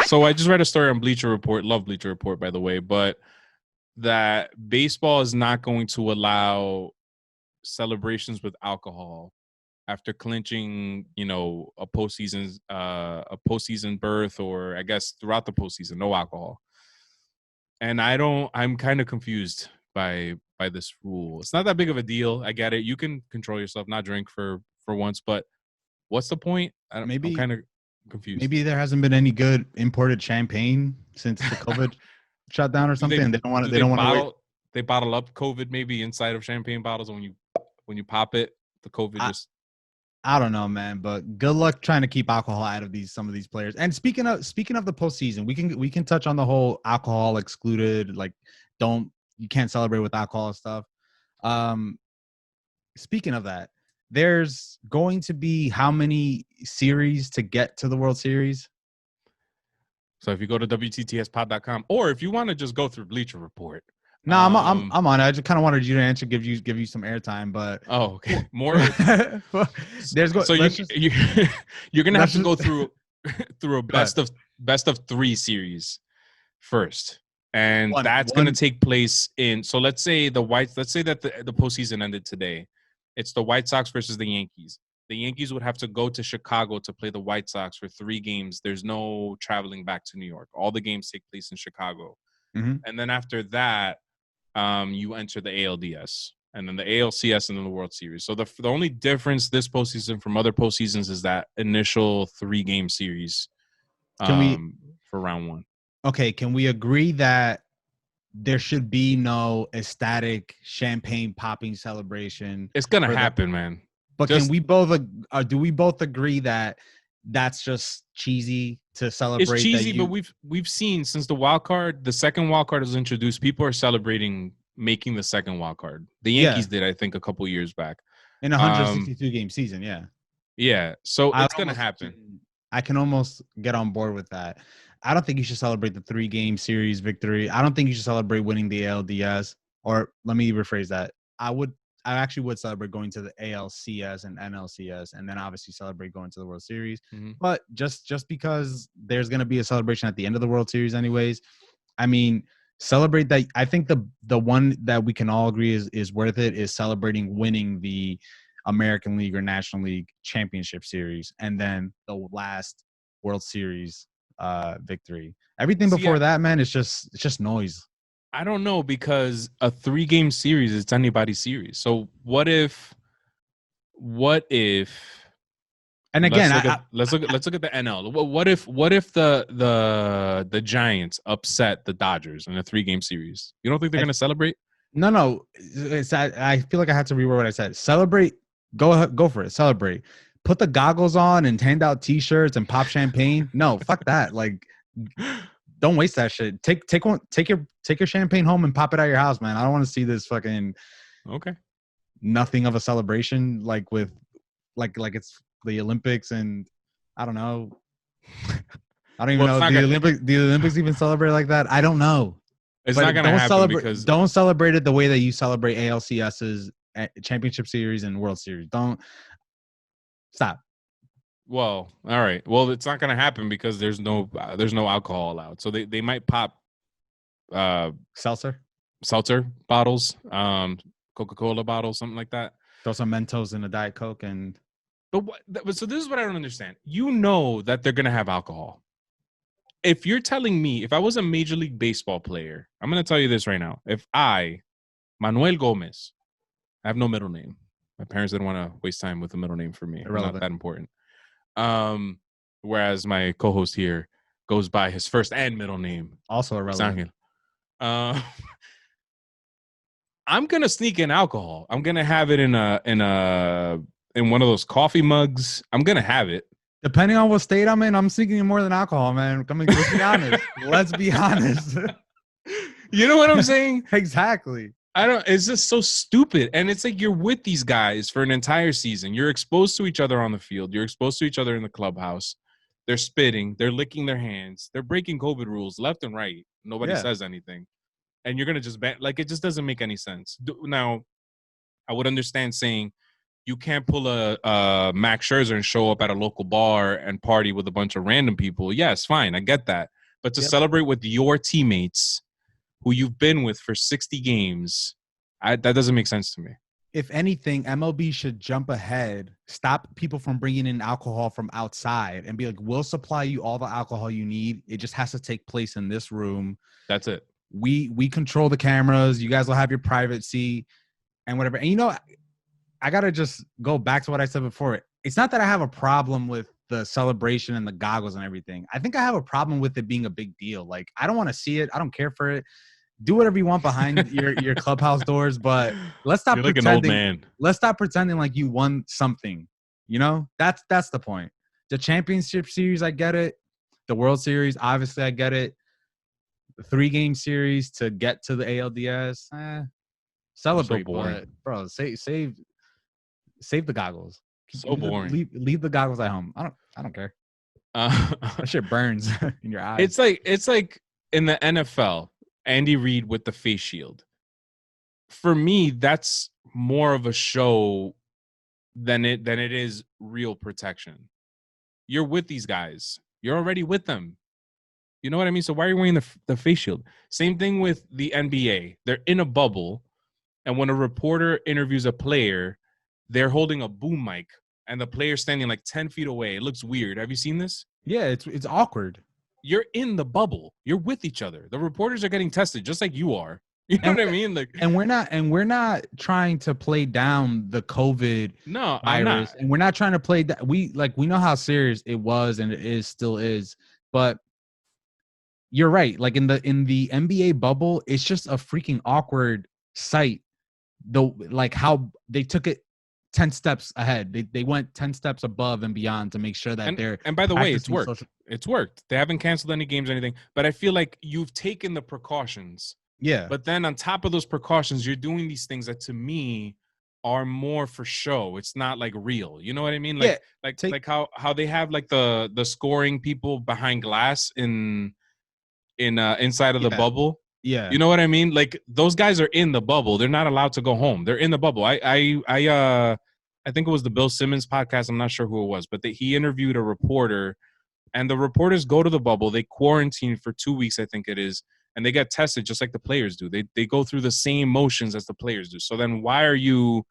So I just read a story on Bleacher Report. Love Bleacher Report, by the way, but that baseball is not going to allow celebrations with alcohol after clinching, a postseason berth, or I guess throughout the postseason, no alcohol. And I'm kind of confused by this rule. It's not that big of a deal. I get it. You can control yourself, not drink for once, but what's the point? I'm kind of confused. Maybe there hasn't been any good imported champagne since the COVID shutdown or something. They don't want to wait. They bottle up COVID maybe inside of champagne bottles, and when you pop it, the COVID I don't know, man, but good luck trying to keep alcohol out of some of these players. And speaking of the postseason, we can touch on the whole alcohol excluded, like you can't celebrate with alcohol stuff. Speaking of that, there's going to be how many series to get to the World Series? So if you go to WTTSpod.com, or if you want to just go through Bleacher Report. No, I'm on it. I just kind of wanted you to answer, give you some airtime, but okay, more. So you're gonna have to go through a best of 3 series first, and that's gonna take place in. So let's say that the postseason ended today. It's the White Sox versus the Yankees. The Yankees would have to go to Chicago to play the White Sox for 3 games. There's no traveling back to New York. All the games take place in Chicago, and then after that. You enter the ALDS, and then the ALCS, and then the World Series. So the only difference this postseason from other postseasons is that initial 3-game series for round 1. Okay, can we agree that there should be no ecstatic champagne popping celebration? It's going to happen, man. But do we both agree that that's just cheesy to celebrate? It's cheesy, but we've seen since the second wild card was introduced, people are celebrating making the second wild card. The Yankees did, I think, a couple years back in a 162-game season. Yeah. So it's gonna happen. I can almost get on board with that. I don't think you should celebrate the 3-game series victory. I don't think you should celebrate winning the ALDS. Or let me rephrase that. I actually would celebrate going to the ALCS and NLCS, and then obviously celebrate going to the World Series. Mm-hmm. But just because there's going to be a celebration at the end of the World Series anyways, I mean, celebrate that. I think the one that we can all agree is worth it is celebrating winning the American League or National League Championship Series, and then the last World Series victory. Everything before that, man, it's just noise. I don't know, because a 3-game series is anybody's series. So what if? And again, let's look at the NL. What if the Giants upset the Dodgers in a 3-game series? You don't think they're going to celebrate? No. I feel like I had to reword what I said. Celebrate. Go for it. Celebrate. Put the goggles on and hand out T-shirts and pop champagne. No, fuck that. Like. Don't waste that shit. Take your champagne home and pop it at your house, man. I don't want to see this fucking nothing of a celebration like it's the Olympics, and I don't know. I don't even know. The Olympics even celebrate like that? I don't know. It's not going to happen because don't celebrate it the way that you celebrate ALCS's Championship Series and World Series. Don't stop. Well, all right. Well, it's not going to happen because there's no alcohol allowed. So they might pop seltzer bottles, Coca-Cola bottles, something like that. Throw some Mentos in a Diet Coke and. But so this is what I don't understand. You know that they're going to have alcohol. If you're telling me, if I was a Major League Baseball player, I'm going to tell you this right now. If Manuel Gomez, I have no middle name. My parents didn't want to waste time with a middle name for me. It's not that important. Whereas my co-host here goes by his first and middle name, also irrelevant. I'm gonna sneak in alcohol. I'm gonna have it in one of those coffee mugs. I'm gonna have it. Depending on what state I'm in, I'm sneaking in more than alcohol, man. Let's be honest. Let's be honest. You know what I'm saying? Exactly. It's just so stupid. And it's like you're with these guys for an entire season. You're exposed to each other on the field. You're exposed to each other in the clubhouse. They're spitting. They're licking their hands. They're breaking COVID rules left and right. Nobody says anything. And you're going to just ban. Like, it just doesn't make any sense. Now, I would understand saying you can't pull a Max Scherzer and show up at a local bar and party with a bunch of random people. Yes, fine, I get that. But to celebrate with your teammates who you've been with for 60 games, that doesn't make sense to me. If anything, MLB should jump ahead, stop people from bringing in alcohol from outside, and be like, we'll supply you all the alcohol you need. It just has to take place in this room. That's it. We control the cameras. You guys will have your privacy and whatever. And, you know, I got to just go back to what I said before. It's not that I have a problem with the celebration and the goggles and everything. I think I have a problem with it being a big deal. Like, I don't want to see it. I don't care for it. Do whatever you want behind your clubhouse doors, but let's stop You're pretending. Like an old man. Let's stop pretending like you won something. You know, that's the point. The championship series, I get it. The World Series, obviously, I get it. The 3-game series to get to the ALDS, celebrate, so boring. But, bro. Save the goggles. So boring. Leave the goggles at home. I don't care. That shit burns in your eyes. It's like in the NFL. Andy Reid with the face shield. For me, that's more of a show than it is real protection. You're with these guys. You're already with them. You know what I mean? So why are you wearing the face shield? Same thing with the NBA. They're in a bubble, and when a reporter interviews a player, they're holding a boom mic, and the player's standing like 10 feet away. It looks weird. Have you seen this? Yeah, it's awkward. You're in the bubble. You're with each other. The reporters are getting tested just like you are. You know what I mean? Like, and we're not trying to play down the COVID virus. I'm not. And we're not trying to play that. We know how serious it was and it still is. But you're right. Like in the NBA bubble, it's just a freaking awkward sight. Though, like how they took it 10 steps ahead. They went 10 steps above and beyond to make sure that they're. And by the way, it's worked. It's worked. They haven't canceled any games or anything. But I feel like you've taken the precautions. Yeah. But then on top of those precautions, you're doing these things that to me are more for show. It's not like real. You know what I mean? Like like how they have like the scoring people behind glass in inside of the bubble. Yeah. You know what I mean? Like those guys are in the bubble. They're not allowed to go home. They're in the bubble. I think it was the Bill Simmons podcast. I'm not sure who it was, but he interviewed a reporter, and the reporters go to the bubble. They quarantine for 2 weeks, I think it is, and they get tested just like the players do. They go through the same motions as the players do. So then why are you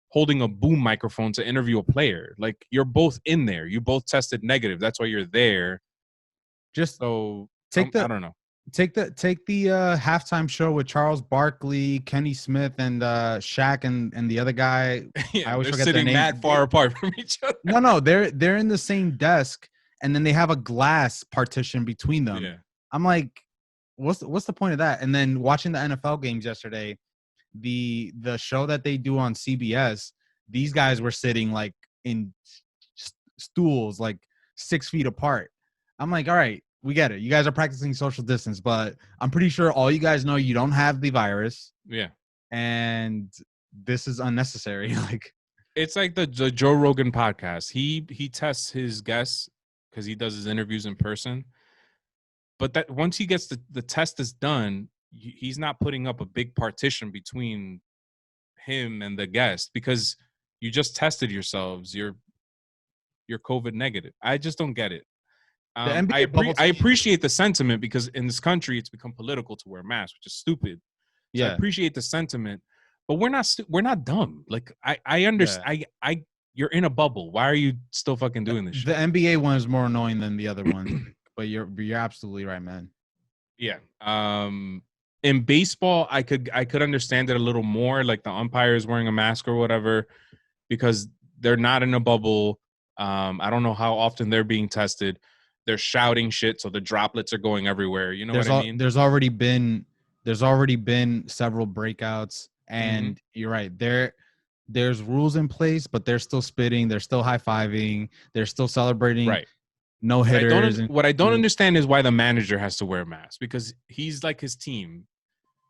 holding a boom microphone to interview a player? Like you're both in there. You both tested negative. That's why you're there. Just so I don't know. Take the halftime show with Charles Barkley, Kenny Smith, and Shaq and the other guy. Yeah, I always forget their name. That far apart from each other. No, they're in the same desk, and then they have a glass partition between them. Yeah. I'm like, what's the point of that? And then watching the NFL games yesterday, the show that they do on CBS, these guys were sitting like in stools like 6 feet apart. I'm like, all right. We get it. You guys are practicing social distance, but I'm pretty sure all you guys know you don't have the virus. Yeah. And this is unnecessary. Like it's like the Joe Rogan podcast. He tests his guests because he does his interviews in person. But that once he gets the test is done, he's not putting up a big partition between him and the guest because you just tested yourselves. You're COVID negative. I just don't get it. I appreciate the sentiment because in this country it's become political to wear masks, which is stupid. So yeah, I appreciate the sentiment, but we're not dumb. Like I understand. Yeah. You're in a bubble. Why are you still fucking doing this shit? The NBA one is more annoying than the other one, but you're absolutely right, man. Yeah. In baseball, I could understand it a little more, like the umpires wearing a mask or whatever, because they're not in a bubble. I don't know how often they're being tested. They're shouting shit, so the droplets are going everywhere. You know what I mean? There's already been several breakouts, and you're right. There's rules in place, but they're still spitting. They're still high-fiving. They're still celebrating. Right. No hitters. What I don't understand is why the manager has to wear a mask because he's like his team.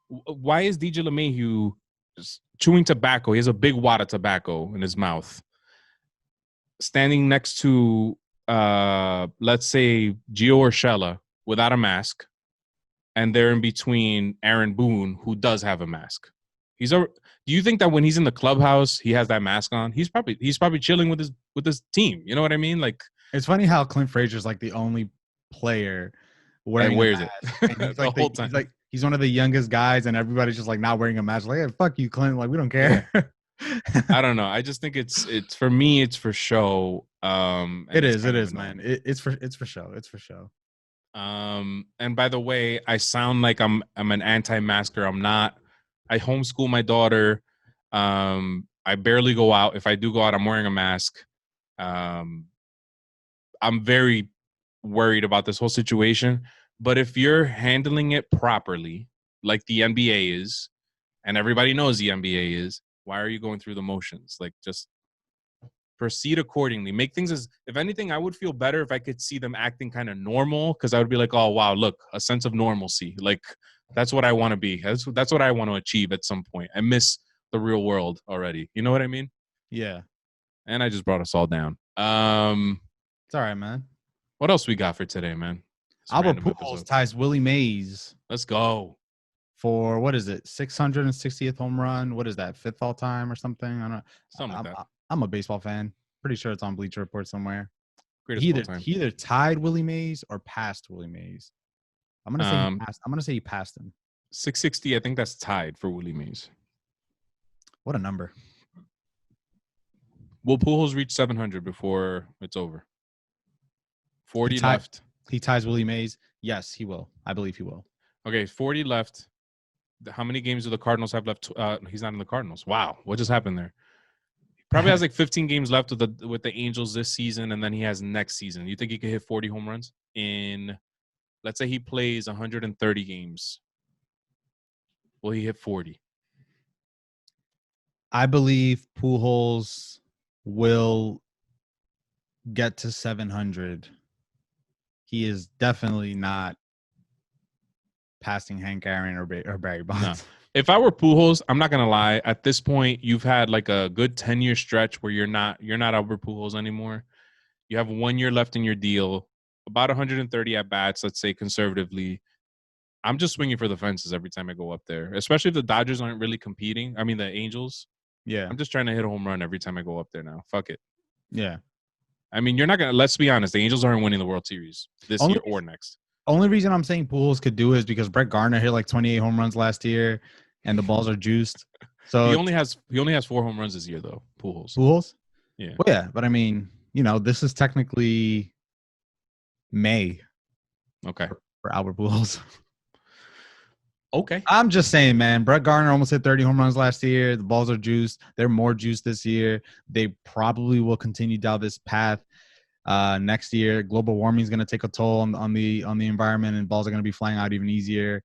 Why is DJ LeMahieu chewing tobacco? He has a big wad of tobacco in his mouth, standing next to let's say Gio Urshela without a mask, and they're in between Aaron Boone, who does have a mask. Do you think that when he's in the clubhouse, he has that mask on? He's probably chilling with his team. You know what I mean? Like, it's funny how Clint Frazier's like the only player wearing and a wears mask, it and he's the like whole time. he's one of the youngest guys, and everybody's just like not wearing a mask. Like, hey, fuck you, Clint. Like, we don't care. Yeah. I don't know. I just think it's for me. It's for show. It is, man. It's for show. It's for show. And by the way, I sound like I'm an anti-masker. I'm not. I homeschool my daughter. I barely go out. If I do go out, I'm wearing a mask. I'm very worried about this whole situation. But if you're handling it properly, like the NBA is, and everybody knows the NBA is, why are you going through the motions? Like, just proceed accordingly. Make things as, if anything, I would feel better if I could see them acting kind of normal, because I would be like, oh, wow, look, a sense of normalcy. Like, that's what I want to be. That's what I want to achieve at some point. I miss the real world already. You know what I mean? Yeah. And I just brought us all down. It's all right, man. What else we got for today, man? Albert Pujols ties Willie Mays. Let's go. For what is it? 660th home run. What is that? 5th all time or something? I don't know. Something like that. I'm a baseball fan. Pretty sure it's on Bleacher Report somewhere. Greatest of all time. He either tied Willie Mays or passed Willie Mays. I'm gonna say he passed. I'm gonna say he passed him. 660. I think that's tied for Willie Mays. What a number. Will Pujols reach 700 before it's over? 40 left. He ties Willie Mays. Yes, he will. I believe he will. Okay, 40 left. How many games do the Cardinals have left? He's not in the Cardinals. Wow, what just happened there? Probably has like 15 games left with the Angels this season, and then he has next season. You think he could hit 40 home runs in? Let's say he plays 130 games. Will he hit 40? I believe Pujols will get to 700. He is definitely not passing Hank Aaron or Barry Bonds. No. If I were Pujols, I'm not gonna lie. At this point, you've had like a good 10-year stretch where you're not Albert Pujols anymore. You have 1 year left in your deal, about 130 at bats. Let's say conservatively. I'm just swinging for the fences every time I go up there, especially if the Dodgers aren't really competing. I mean, the Angels. Yeah, I'm just trying to hit a home run every time I go up there now. Fuck it. Yeah. I mean, you're not gonna. Let's be honest. The Angels aren't winning the World Series this year or next. Only reason I'm saying Pujols could do it is because Brett Gardner hit like 28 home runs last year, and the balls are juiced. So he only has 4 home runs this year, though. Pujols. Yeah. Well, yeah, but I mean, this is technically May. Okay. For Albert Pujols. Okay. I'm just saying, man. Brett Gardner almost hit 30 home runs last year. The balls are juiced. They're more juiced this year. They probably will continue down this path. Next year, global warming is going to take a toll on the environment, and balls are going to be flying out even easier.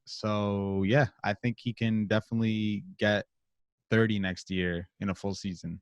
So yeah, I think he can definitely get 30 next year in a full season.